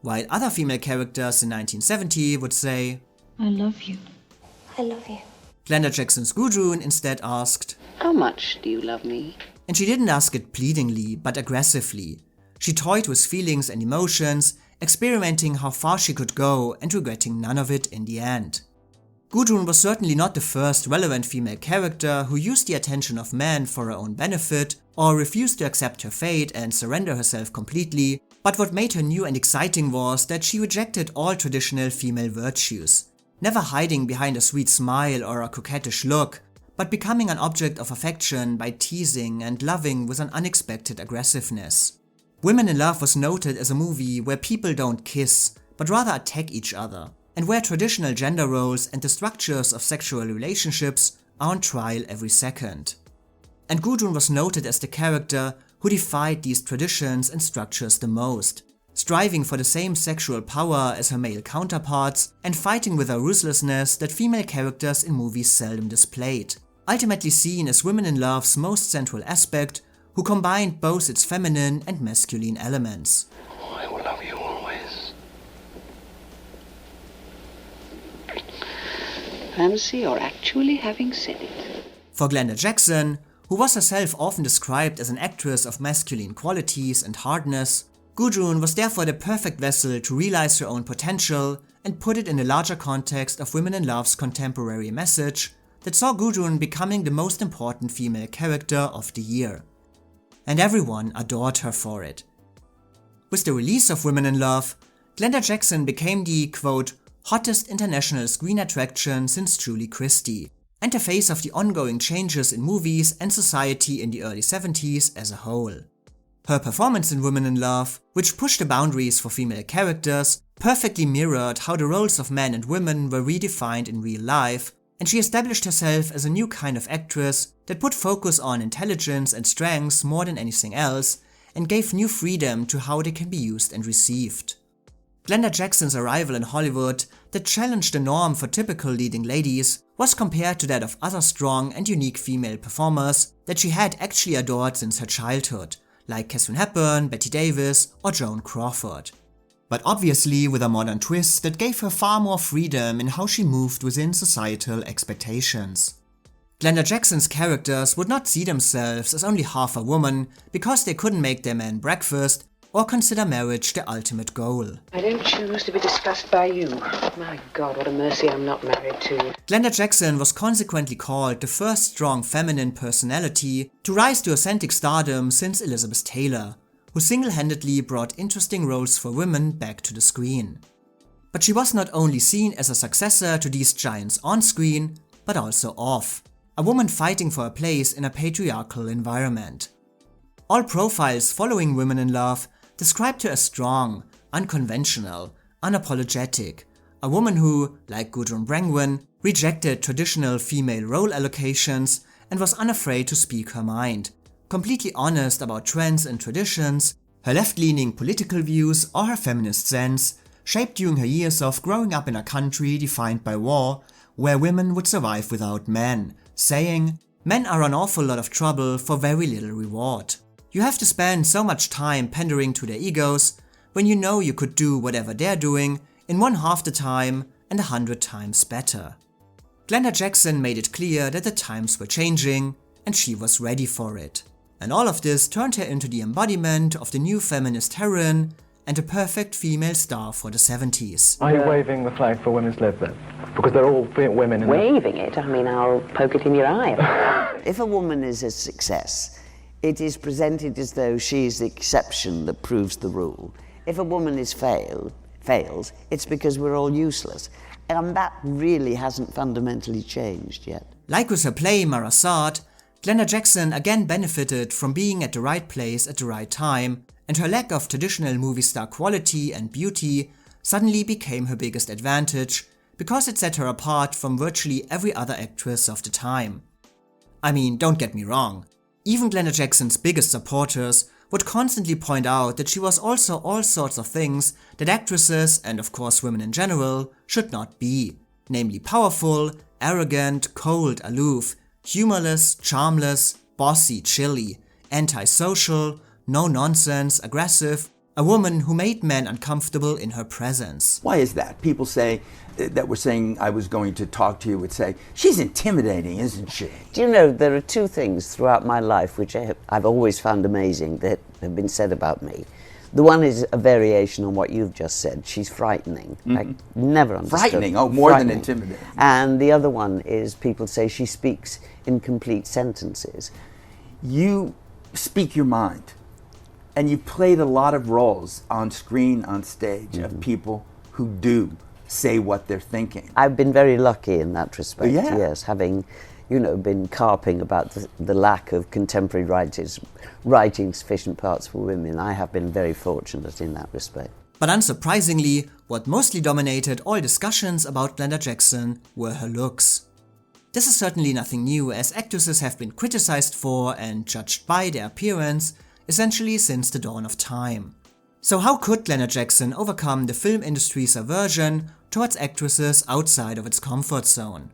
while other female characters in 1970 would say, I love you. I love you. Glenda Jackson's Gudrun instead asked, How much do you love me? and she didn't ask it pleadingly, but aggressively. She toyed with feelings and emotions, experimenting how far she could go and regretting none of it in the end. Gudrun was certainly not the first relevant female character who used the attention of men for her own benefit or refused to accept her fate and surrender herself completely, but what made her new and exciting was that she rejected all traditional female virtues, never hiding behind a sweet smile or a coquettish look, but becoming an object of affection by teasing and loving with an unexpected aggressiveness. Women in Love was noted as a movie where people don't kiss, but rather attack each other, and where traditional gender roles and the structures of sexual relationships are on trial every second. And Gudrun was noted as the character who defied these traditions and structures the most, striving for the same sexual power as her male counterparts and fighting with a ruthlessness that female characters in movies seldom displayed, ultimately seen as Women in Love's most central aspect, who combined both its feminine and masculine elements. I will love you always. Fancy you're actually having said it. For Glenda Jackson, who was herself often described as an actress of masculine qualities and hardness, Gudrun was therefore the perfect vessel to realize her own potential and put it in the larger context of Women in Love's contemporary message that saw Gudrun becoming the most important female character of the year. And everyone adored her for it. With the release of Women in Love, Glenda Jackson became the, quote, hottest international screen attraction since Julie Christie, and the face of the ongoing changes in movies and society in the early 70s as a whole. Her performance in Women in Love, which pushed the boundaries for female characters, perfectly mirrored how the roles of men and women were redefined in real life, and she established herself as a new kind of actress that put focus on intelligence and strengths more than anything else, and gave new freedom to how they can be used and received. Glenda Jackson's arrival in Hollywood that challenged the norm for typical leading ladies was compared to that of other strong and unique female performers that she had actually adored since her childhood, like Katharine Hepburn, Bette Davis, or Joan Crawford. But obviously with a modern twist that gave her far more freedom in how she moved within societal expectations. Glenda Jackson's characters would not see themselves as only half a woman because they couldn't make their man breakfast or consider marriage the ultimate goal. I don't choose to be discussed by you. My God, what a mercy I'm not married to you. Glenda Jackson was consequently called the first strong feminine personality to rise to authentic stardom since Elizabeth Taylor, who single-handedly brought interesting roles for women back to the screen. But she was not only seen as a successor to these giants on-screen, but also off, a woman fighting for a place in a patriarchal environment. All profiles following Women in Love described her as strong, unconventional, unapologetic, a woman who, like Gudrun Brangwyn, rejected traditional female role allocations and was unafraid to speak her mind, completely honest about trends and traditions, her left-leaning political views or her feminist sense, shaped during her years of growing up in a country defined by war, where women would survive without men, saying, "Men are an awful lot of trouble for very little reward. You have to spend so much time pandering to their egos when you know you could do whatever they're doing in 1/2 the time and 100 times better." Glenda Jackson made it clear that the times were changing and she was ready for it. And all of this turned her into the embodiment of the new feminist heroine and a perfect female star for the 70s. Are you waving the flag for women's lib then? Because they're all women in Waving it? I mean, I'll poke it in your eye. If a woman is a success, it is presented as though she is the exception that proves the rule. If a woman is fails, it's because we're all useless. And that really hasn't fundamentally changed yet. Like with her play Marasat, Glenda Jackson again benefited from being at the right place at the right time, and her lack of traditional movie star quality and beauty suddenly became her biggest advantage because it set her apart from virtually every other actress of the time. I mean, don't get me wrong, even Glenda Jackson's biggest supporters would constantly point out that she was also all sorts of things that actresses, and of course women in general, should not be, namely powerful, arrogant, cold, aloof, humorless, charmless, bossy, chilly, antisocial, no-nonsense, aggressive, a woman who made men uncomfortable in her presence. Why is that? People say that were saying I was going to talk to you would say, she's intimidating, isn't she? Do you know, there are two things throughout my life which I've always found amazing that have been said about me. The one is a variation on what you've just said. She's frightening. I never understood. Frightening? Oh, more than intimidating. And the other one is people say she speaks in complete sentences. You speak your mind. And you've played a lot of roles on screen, on stage, of people who do say what they're thinking. I've been very lucky in that respect, Yeah. yes, having, you know, been carping about the lack of contemporary writers writing sufficient parts for women. I have been very fortunate in that respect. But unsurprisingly, what mostly dominated all discussions about Glenda Jackson were her looks. This is certainly nothing new, as actresses have been criticized for and judged by their appearance essentially since the dawn of time. So how could Glenda Jackson overcome the film industry's aversion towards actresses outside of its comfort zone?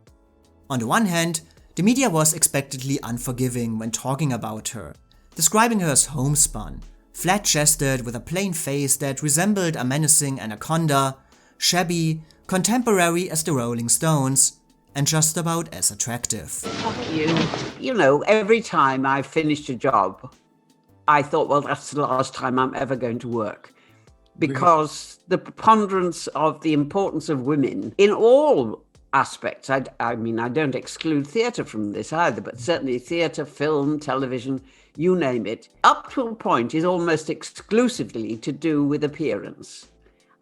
On the one hand, the media was expectedly unforgiving when talking about her, describing her as homespun, flat-chested with a plain face that resembled a menacing anaconda, shabby, contemporary as the Rolling Stones, and just about as attractive. Fuck you. You know, every time I finished a job, I thought, well, that's the last time I'm ever going to work. Because the preponderance of the importance of women in all aspects, I mean, I don't exclude theatre from this either, but certainly theatre, film, television, you name it, up to a point is almost exclusively to do with appearance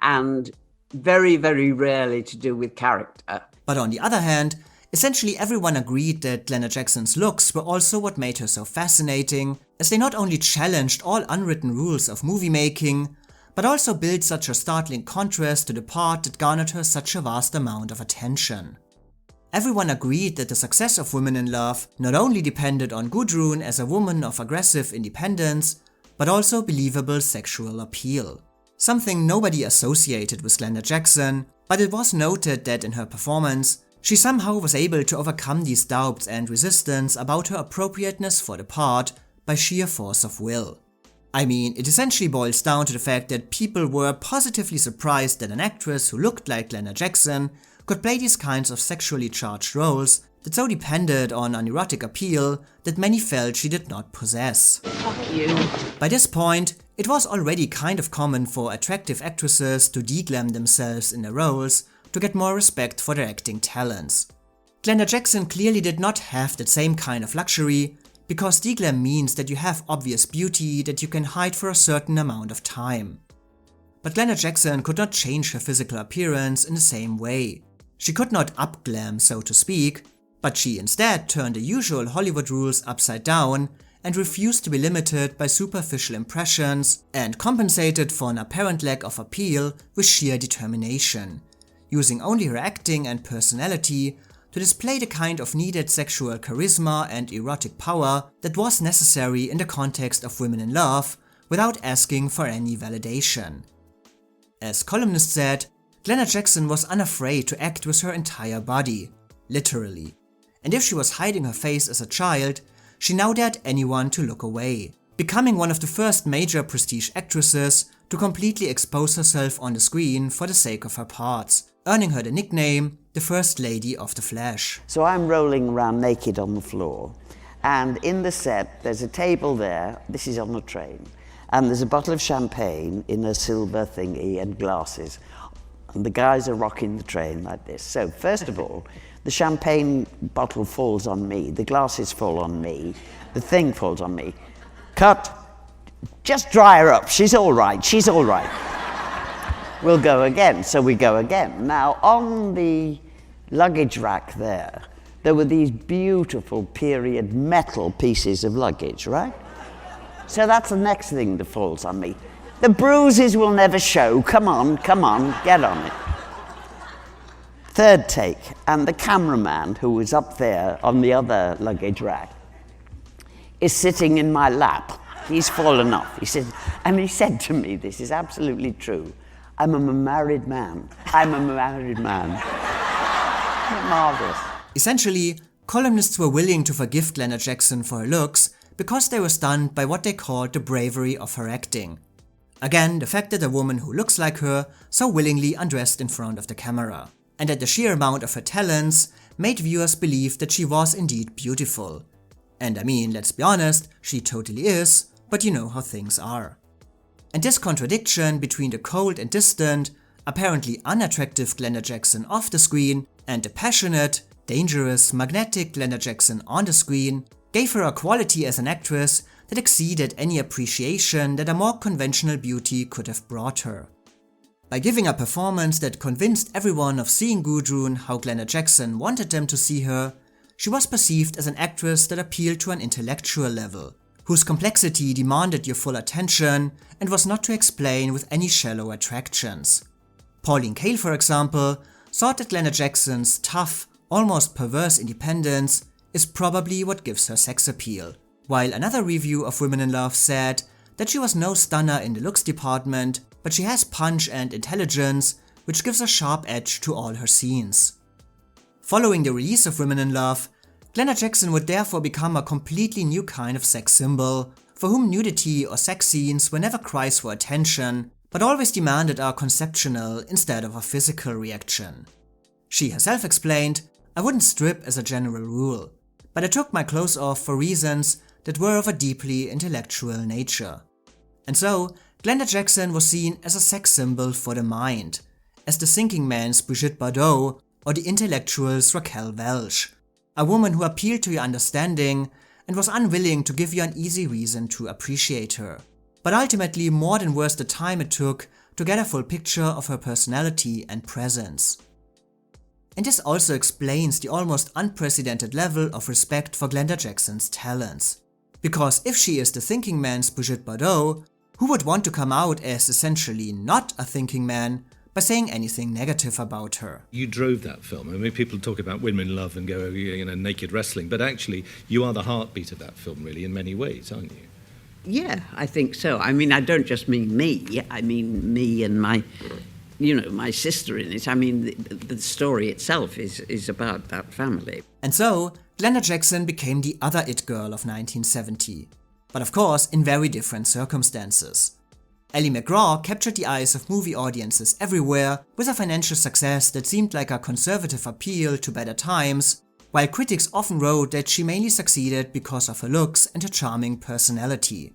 and very, very rarely to do with character. But on the other hand, essentially everyone agreed that Glenda Jackson's looks were also what made her so fascinating, as they not only challenged all unwritten rules of movie making, but also built such a startling contrast to the part that garnered her such a vast amount of attention. Everyone agreed that the success of Women in Love not only depended on Gudrun as a woman of aggressive independence, but also believable sexual appeal. Something nobody associated with Glenda Jackson, but it was noted that in her performance, she somehow was able to overcome these doubts and resistance about her appropriateness for the part by sheer force of will. I mean, it essentially boils down to the fact that people were positively surprised that an actress who looked like Glenda Jackson could play these kinds of sexually charged roles that so depended on an erotic appeal that many felt she did not possess. Fuck you. By this point, it was already kind of common for attractive actresses to deglam themselves in their roles to get more respect for their acting talents. Glenda Jackson clearly did not have that same kind of luxury, because deglam means that you have obvious beauty that you can hide for a certain amount of time. But Glenda Jackson could not change her physical appearance in the same way. She could not up-glam, so to speak, but she instead turned the usual Hollywood rules upside down and refused to be limited by superficial impressions and compensated for an apparent lack of appeal with sheer determination, using only her acting and personality to display the kind of needed sexual charisma and erotic power that was necessary in the context of Women in Love without asking for any validation. As columnists said, Glenda Jackson was unafraid to act with her entire body, literally. And if she was hiding her face as a child, she now dared anyone to look away, becoming one of the first major prestige actresses to completely expose herself on the screen for the sake of her parts, earning her the nickname the First Lady of the Flesh. So I'm rolling around naked on the floor, and in the set there's a table there, this is on the train, and there's a bottle of champagne in a silver thingy and glasses, and the guys are rocking the train like this. So first of all, the champagne bottle falls on me, the glasses fall on me, the thing falls on me. Cut! Just dry her up, she's all right, she's all right. We'll go again, so we go again. Now, on the luggage rack there were these beautiful period metal pieces of luggage, right? So that's the next thing that falls on me. The bruises will never show, come on, get on it. Third take, and the cameraman who was up there on the other luggage rack is sitting in my lap. He's fallen off. He said to me, this is absolutely true, I'm a married man. Marvelous. Essentially, columnists were willing to forgive Glenda Jackson for her looks because they were stunned by what they called the bravery of her acting. Again, the fact that a woman who looks like her so willingly undressed in front of the camera, and that the sheer amount of her talents made viewers believe that she was indeed beautiful. And I mean, let's be honest, she totally is, but you know how things are. And this contradiction between the cold and distant, apparently unattractive Glenda Jackson off the screen and the passionate, dangerous, magnetic Glenda Jackson on the screen gave her a quality as an actress that exceeded any appreciation that a more conventional beauty could have brought her. By giving a performance that convinced everyone of seeing Gudrun how Glenda Jackson wanted them to see her, she was perceived as an actress that appealed to an intellectual level, whose complexity demanded your full attention and was not to explain with any shallow attractions. Pauline Kael, for example, thought that Glenda Jackson's tough, almost perverse independence is probably what gives her sex appeal, while another review of Women in Love said that she was no stunner in the looks department, but she has punch and intelligence, which gives a sharp edge to all her scenes. Following the release of Women in Love, Glenda Jackson would therefore become a completely new kind of sex symbol, for whom nudity or sex scenes were never cries for attention, but always demanded a conceptual instead of a physical reaction. She herself explained, "I wouldn't strip as a general rule, but I took my clothes off for reasons that were of a deeply intellectual nature." And so, Glenda Jackson was seen as a sex symbol for the mind, as the thinking man's Brigitte Bardot or the intellectual's Raquel Welch, a woman who appealed to your understanding and was unwilling to give you an easy reason to appreciate her, but ultimately more than worth the time it took to get a full picture of her personality and presence. And this also explains the almost unprecedented level of respect for Glenda Jackson's talents. Because if she is the thinking man's Brigitte Bardot, who would want to come out as essentially not a thinking man by saying anything negative about her? You drove that film. I mean, people talk about Women in Love and go, naked wrestling, but actually you are the heartbeat of that film really in many ways, aren't you? Yeah, I think so. I mean, I don't just mean me. I mean me and my sister in it. I mean, the story itself is about that family. And so, Glenda Jackson became the other it girl of 1970. But of course, in very different circumstances. Ally MacGraw captured the eyes of movie audiences everywhere with a financial success that seemed like a conservative appeal to better times, while critics often wrote that she mainly succeeded because of her looks and her charming personality.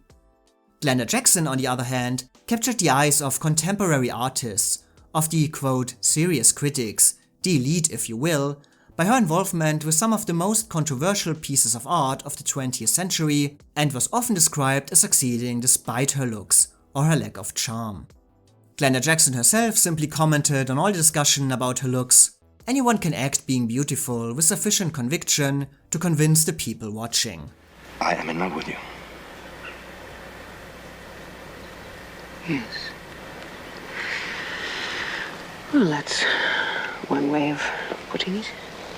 Glenda Jackson, on the other hand, captured the eyes of contemporary artists, of the quote serious critics, the elite if you will, by her involvement with some of the most controversial pieces of art of the 20th century, and was often described as succeeding despite her looks or her lack of charm. Glenda Jackson herself simply commented on all the discussion about her looks, "Anyone can act being beautiful with sufficient conviction to convince the people watching." I am in love with you. Yes. Well, that's one way of putting it.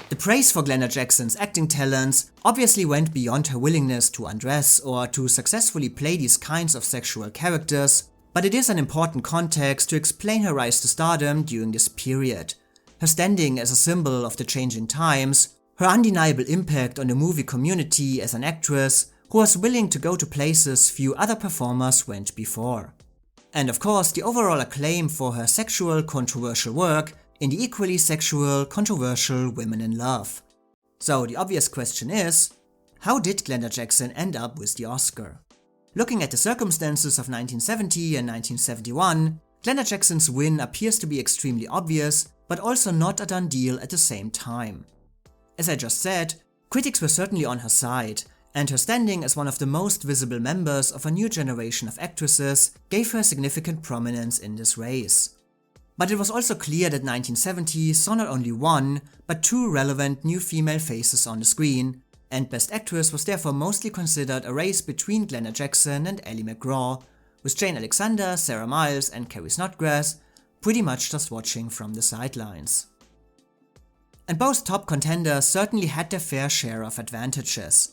The praise for Glenda Jackson's acting talents obviously went beyond her willingness to undress or to successfully play these kinds of sexual characters, but it is an important context to explain her rise to stardom during this period, her standing as a symbol of the changing times, her undeniable impact on the movie community as an actress who was willing to go to places few other performers went before. And of course, the overall acclaim for her sexual controversial work in the equally sexual, controversial Women in Love. So the obvious question is, how did Glenda Jackson end up with the Oscar? Looking at the circumstances of 1970 and 1971, Glenda Jackson's win appears to be extremely obvious, but also not a done deal at the same time. As I just said, critics were certainly on her side, and her standing as one of the most visible members of a new generation of actresses gave her significant prominence in this race. But it was also clear that 1970 saw not only one, but two relevant new female faces on the screen, and Best Actress was therefore mostly considered a race between Glenda Jackson and Ally MacGraw, with Jane Alexander, Sarah Miles and Carrie Snodgress pretty much just watching from the sidelines. And both top contenders certainly had their fair share of advantages.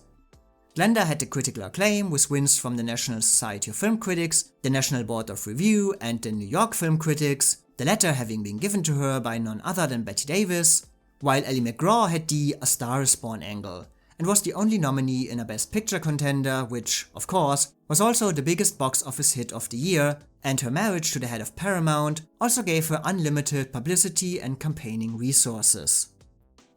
Glenda had the critical acclaim with wins from the National Society of Film Critics, the National Board of Review and the New York Film Critics, the latter having been given to her by none other than Bette Davis, while Ally MacGraw had the A Star is Born angle, and was the only nominee in a Best Picture contender, which, of course, was also the biggest box office hit of the year, and her marriage to the head of Paramount also gave her unlimited publicity and campaigning resources.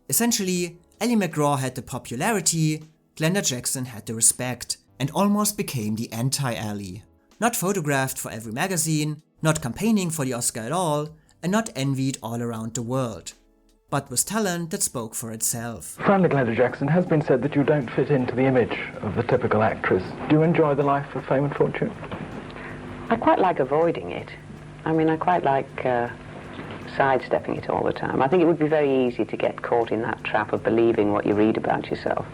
Essentially, Ally MacGraw had the popularity, Glenda Jackson had the respect, and almost became the anti-Ally. Not photographed for every magazine, not campaigning for the Oscar at all, and not envied all around the world. But with talent that spoke for itself. Finally, Glenda Jackson, has been said that you don't fit into the image of the typical actress. Do you enjoy the life of fame and fortune? I quite like avoiding it. I mean, I quite like sidestepping it all the time. I think it would be very easy to get caught in that trap of believing what you read about yourself.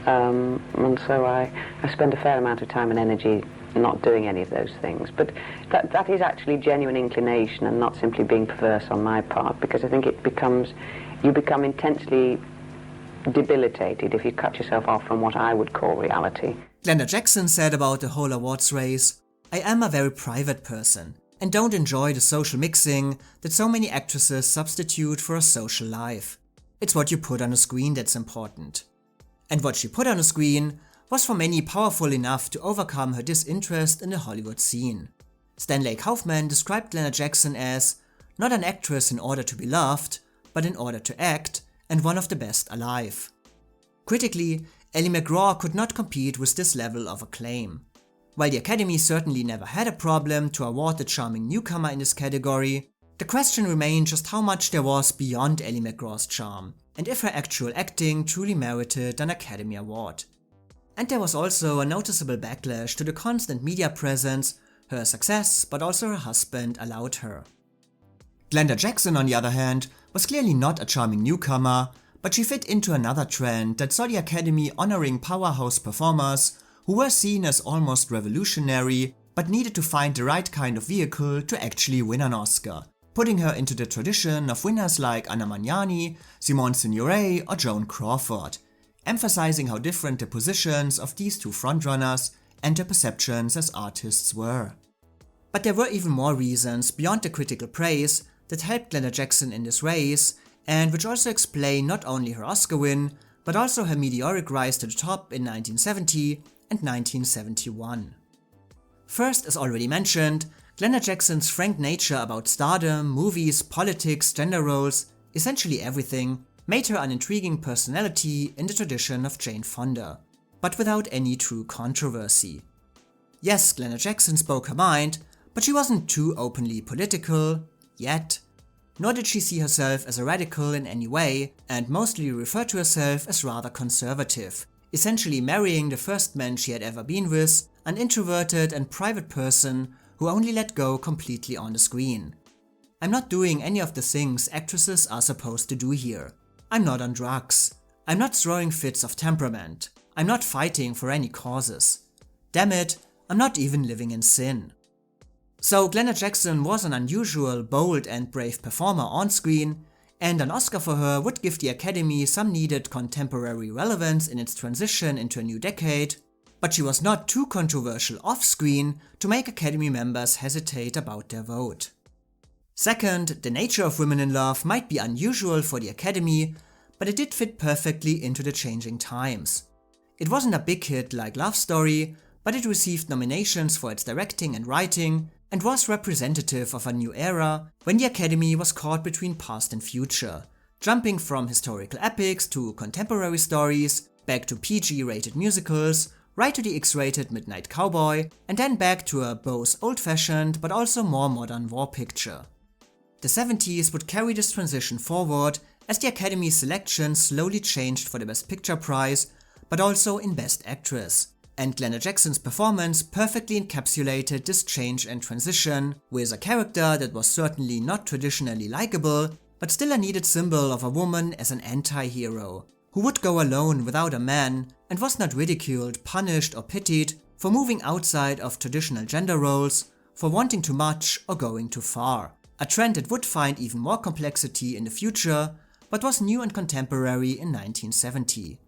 And so I spend a fair amount of time and energy not doing any of those things. But that is actually genuine inclination and not simply being perverse on my part, because I think you become intensely debilitated if you cut yourself off from what I would call reality. Glenda Jackson said about the whole awards race, "I am a very private person and don't enjoy the social mixing that so many actresses substitute for a social life. It's what you put on a screen that's important." And what she put on a screen was for many powerful enough to overcome her disinterest in the Hollywood scene. Stanley Kaufman described Glenda Jackson as not an actress in order to be loved, but in order to act, and one of the best alive. Critically, Ally MacGraw could not compete with this level of acclaim. While the Academy certainly never had a problem to award the charming newcomer in this category, the question remained just how much there was beyond Ally MacGraw's charm, and if her actual acting truly merited an Academy Award. And there was also a noticeable backlash to the constant media presence her success, but also her husband, allowed her. Glenda Jackson, on the other hand, was clearly not a charming newcomer, but she fit into another trend that saw the Academy honoring powerhouse performers who were seen as almost revolutionary, but needed to find the right kind of vehicle to actually win an Oscar, putting her into the tradition of winners like Anna Magnani, Simone Signoret or Joan Crawford, emphasizing how different the positions of these two frontrunners and their perceptions as artists were. But there were even more reasons beyond the critical praise that helped Glenda Jackson in this race, and which also explain not only her Oscar win, but also her meteoric rise to the top in 1970 and 1971. First, as already mentioned, Glenda Jackson's frank nature about stardom, movies, politics, gender roles, essentially everything, made her an intriguing personality in the tradition of Jane Fonda, but without any true controversy. Yes, Glenda Jackson spoke her mind, but she wasn't too openly political, yet, nor did she see herself as a radical in any way, and mostly referred to herself as rather conservative, essentially marrying the first man she had ever been with, an introverted and private person who only let go completely on the screen. "I'm not doing any of the things actresses are supposed to do here. I'm not on drugs. I'm not throwing fits of temperament. I'm not fighting for any causes. Damn it, I'm not even living in sin." So Glenda Jackson was an unusual, bold and brave performer on screen, and an Oscar for her would give the Academy some needed contemporary relevance in its transition into a new decade, but she was not too controversial off-screen to make Academy members hesitate about their vote. Second, the nature of Women in Love might be unusual for the Academy, but it did fit perfectly into the changing times. It wasn't a big hit like Love Story, but it received nominations for its directing and writing, and was representative of a new era when the Academy was caught between past and future, jumping from historical epics to contemporary stories, back to PG-rated musicals, right to the X-rated Midnight Cowboy, and then back to a both old-fashioned but also more modern war picture. The 70s would carry this transition forward as the Academy's selection slowly changed for the Best Picture prize, but also in Best Actress, and Glenda Jackson's performance perfectly encapsulated this change and transition, with a character that was certainly not traditionally likable, but still a needed symbol of a woman as an anti-hero, who would go alone without a man and was not ridiculed, punished or pitied for moving outside of traditional gender roles, for wanting too much or going too far. A trend that would find even more complexity in the future, but was new and contemporary in 1970.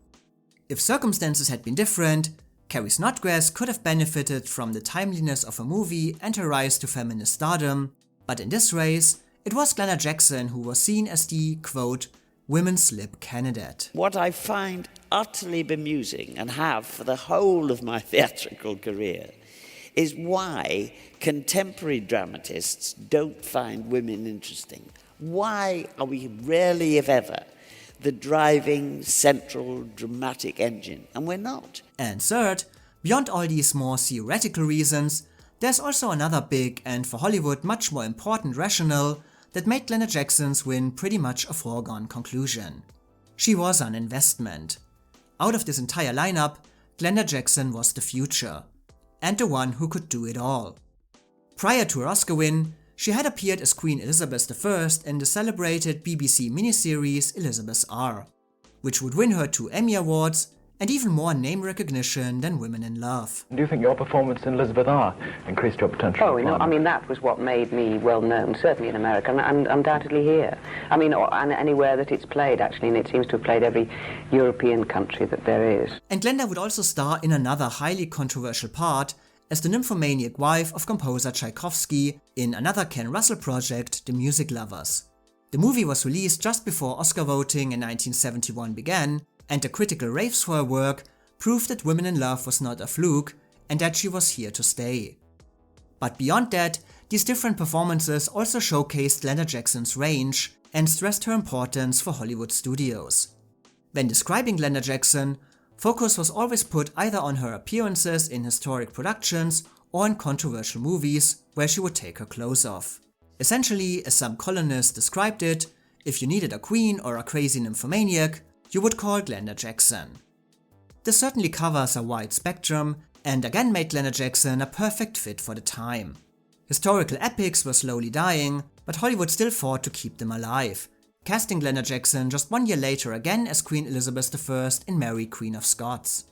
If circumstances had been different, Carrie Snodgress could have benefited from the timeliness of a movie and her rise to feminist stardom, but in this race, it was Glenda Jackson who was seen as the, quote, women's lib candidate. What I find utterly bemusing, and have for the whole of my theatrical career, is why contemporary dramatists don't find women interesting. Why are we rarely, if ever, the driving, central, dramatic engine? And we're not. And third, beyond all these more theoretical reasons, there's also another big and for Hollywood much more important rationale that made Glenda Jackson's win pretty much a foregone conclusion. She was an investment. Out of this entire lineup, Glenda Jackson was the future, and the one who could do it all. Prior to her Oscar win, she had appeared as Queen Elizabeth I in the celebrated BBC miniseries Elizabeth R, which would win her 2 Emmy Awards and even more name recognition than Women in Love. Do you think your performance in Elizabeth R increased your potential? Oh, I mean, that was what made me well known, certainly in America, and undoubtedly here. I mean, and anywhere that it's played, actually, and it seems to have played every European country that there is. And Glenda would also star in another highly controversial part as the nymphomaniac wife of composer Tchaikovsky in another Ken Russell project, The Music Lovers. The movie was released just before Oscar voting in 1971 began, and the critical raves for her work proved that Women in Love was not a fluke and that she was here to stay. But beyond that, these different performances also showcased Glenda Jackson's range and stressed her importance for Hollywood studios. When describing Glenda Jackson, focus was always put either on her appearances in historic productions or in controversial movies where she would take her clothes off. Essentially, as some columnists described it, if you needed a queen or a crazy nymphomaniac, you would call Glenda Jackson. This certainly covers a wide spectrum and again made Glenda Jackson a perfect fit for the time. Historical epics were slowly dying, but Hollywood still fought to keep them alive, casting Glenda Jackson just 1 year later again as Queen Elizabeth I in Mary, Queen of Scots.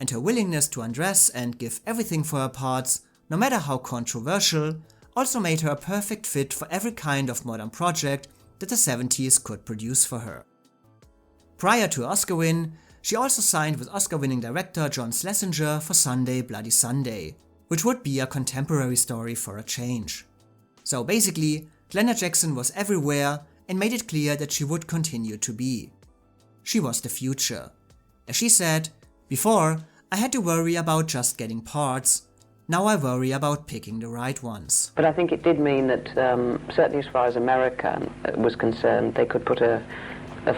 And her willingness to undress and give everything for her parts, no matter how controversial, also made her a perfect fit for every kind of modern project that the 70s could produce for her. Prior to her Oscar win, she also signed with Oscar-winning director John Schlesinger for Sunday Bloody Sunday, which would be a contemporary story for a change. So basically, Glenda Jackson was everywhere and made it clear that she would continue to be. She was the future. As she said, "Before, I had to worry about just getting parts. Now I worry about picking the right ones." But I think it did mean that, certainly as far as America was concerned, they could put a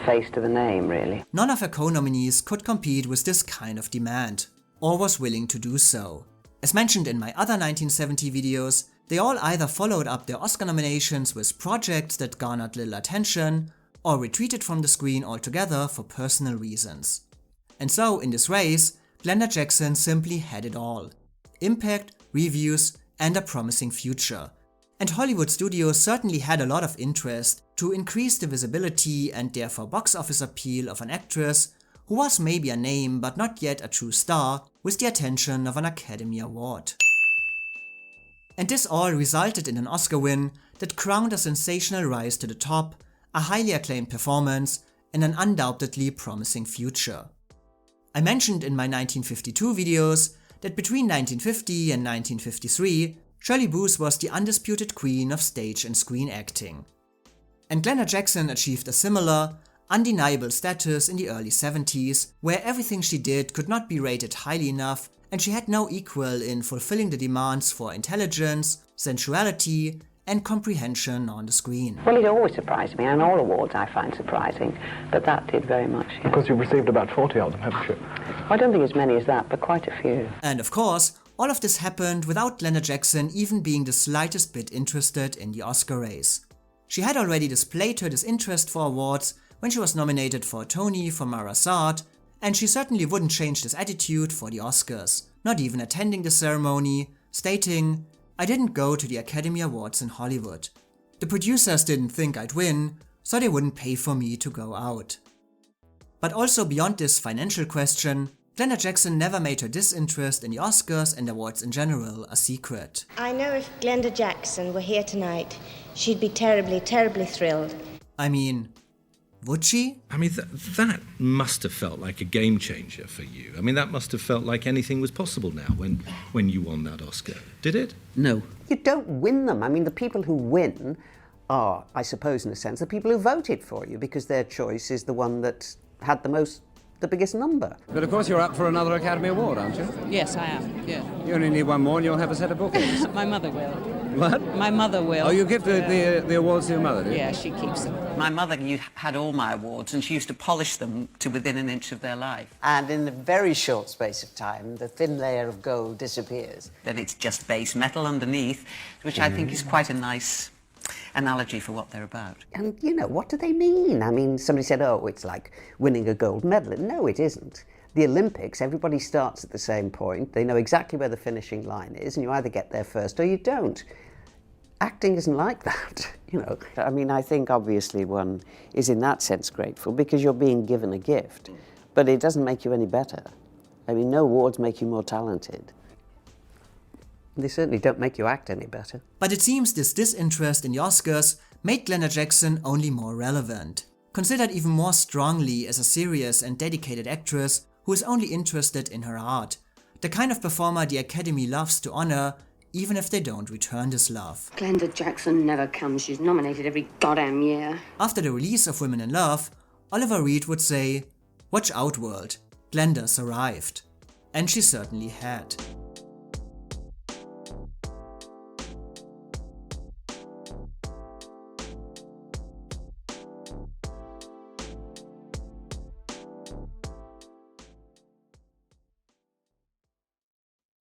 face to the name, really. None of her co-nominees could compete with this kind of demand, or was willing to do so. As mentioned in my other 1970 videos, they all either followed up their Oscar nominations with projects that garnered little attention, or retreated from the screen altogether for personal reasons. And so, in this race, Glenda Jackson simply had it all. Impact, reviews, and a promising future. And Hollywood studios certainly had a lot of interest to increase the visibility and therefore box office appeal of an actress who was maybe a name but not yet a true star with the attention of an Academy Award. And this all resulted in an Oscar win that crowned a sensational rise to the top, a highly acclaimed performance, and an undoubtedly promising future. I mentioned in my 1952 videos that between 1950 and 1953, Shirley Booth was the undisputed queen of stage and screen acting. And Glenda Jackson achieved a similar, undeniable status in the early 70s, where everything she did could not be rated highly enough, and she had no equal in fulfilling the demands for intelligence, sensuality, and comprehension on the screen. Well, it always surprised me, and all awards I find surprising, but that did very much. Yeah. Because you've received about 40 of them, haven't you? I don't think as many as that, but quite a few. And of course, all of this happened without Glenda Jackson even being the slightest bit interested in the Oscar race. She had already displayed her disinterest for awards when she was nominated for a Tony for Marasat, and she certainly wouldn't change this attitude for the Oscars, not even attending the ceremony, stating, "I didn't go to the Academy Awards in Hollywood. The producers didn't think I'd win, so they wouldn't pay for me to go out." But also beyond this financial question, Glenda Jackson never made her disinterest in the Oscars and awards in general a secret. I know if Glenda Jackson were here tonight, she'd be terribly, terribly thrilled. I mean, would she? I mean, that must have felt like a game changer for you. I mean, that must have felt like anything was possible now when you won that Oscar. Did it? No. You don't win them. I mean, the people who win are, I suppose in a sense, the people who voted for you, because their choice is the one that had the biggest number. But of course you're up for another Academy Award, aren't you? Yes, I am, yeah. You only need one more and you'll have a set of bookings. My mother will. What? My mother will. Oh, you give the awards to your mother, do you? Yeah, she keeps them. My mother had all my awards and she used to polish them to within an inch of their life. And in a very short space of time, the thin layer of gold disappears. Then it's just base metal underneath, which I think is quite a nice analogy for what they're about. And, you know, what do they mean? I mean, somebody said, oh, it's like winning a gold medal. No, it isn't. The Olympics, everybody starts at the same point. They know exactly where the finishing line is, and you either get there first or you don't. Acting isn't like that, you know. I mean, I think obviously one is in that sense grateful because you're being given a gift, but it doesn't make you any better. I mean, no awards make you more talented. They certainly don't make you act any better. But it seems this disinterest in the Oscars made Glenda Jackson only more relevant. Considered even more strongly as a serious and dedicated actress who is only interested in her art. The kind of performer the Academy loves to honor, even if they don't return this love. Glenda Jackson never comes. She's nominated every goddamn year. After the release of Women in Love, Oliver Reed would say, "Watch out, world, Glenda's arrived." And she certainly had.